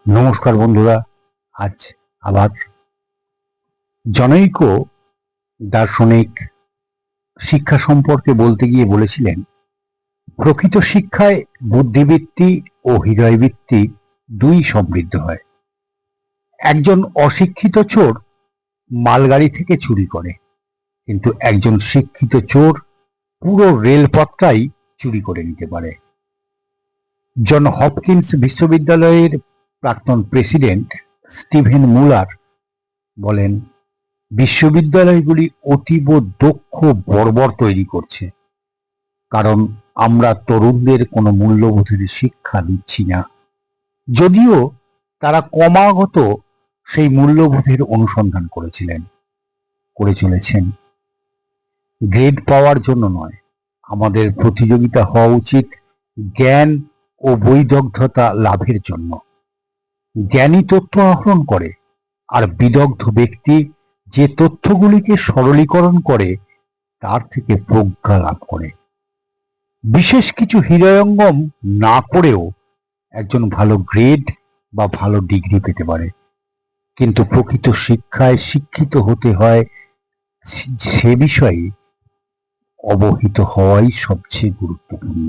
নমস্কার বন্ধুরা, আজ আবার জনৈক দার্শনিক শিক্ষা সম্পর্কে বলতে গিয়ে বলেছিলেন, প্রকৃত শিক্ষায় বুদ্ধিবৃত্তি ও হৃদয়বৃত্তি দুই সমৃদ্ধ হয়। একজন অশিক্ষিত চোর মালগাড়ি থেকে চুরি করে, কিন্তু একজন শিক্ষিত চোর পুরো রেলপথটাই চুরি করে নিতে পারে। জন হপকিন্স বিশ্ববিদ্যালয়ের প্রাক্তন প্রেসিডেন্ট স্টিভেন মুলার বলেন, বিশ্ববিদ্যালয়গুলি অতীব দক্ষ বর্বর তৈরি করছে, কারণ আমরা তরুণদের কোনো মূল্যবোধের শিক্ষা দিচ্ছি না, যদিও তারা ক্রমাগত সেই মূল্যবোধের অনুসন্ধান করে চলেছেন। গ্রেড পাওয়ার জন্য নয়, আমাদের প্রতিযোগিতা হওয়া উচিত জ্ঞান ও বৈদগ্ধ্যতা লাভের জন্য। জ্ঞানী তথ্য আহরণ করে, আর বিদগ্ধ ব্যক্তি যে তথ্যগুলিকে সরলীকরণ করে তার থেকে প্রজ্ঞা লাভ করে। বিশেষ কিছু হৃদয়ঙ্গম না করেও একজন ভালো গ্রেড বা ভালো ডিগ্রি পেতে পারে, কিন্তু প্রকৃত শিক্ষায় শিক্ষিত হতে হয় সে বিষয়ে অবহিত হওয়াই সবচেয়ে গুরুত্বপূর্ণ।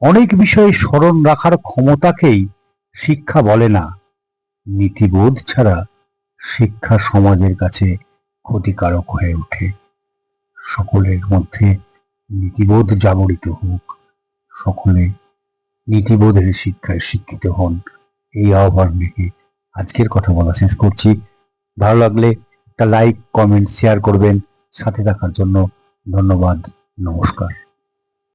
অনেক বিষয়ে স্মরণ রাখার ক্ষমতাকেই শিক্ষা বলে না। নীতিবোধ ছাড়া শিক্ষা সমাজের কাছে ক্ষতিকারক হয়ে ওঠে। সকলের মধ্যে নীতিবোধ জাগরিত হোক, সকলে নীতিবোধের শিক্ষায় শিক্ষিত হন, এই আহ্বান রেখে আজকের কথা বলা শেষ করছি। ভালো লাগলে একটা লাইক, কমেন্ট, শেয়ার করবেন। সাথে থাকার জন্য ধন্যবাদ। নমস্কার।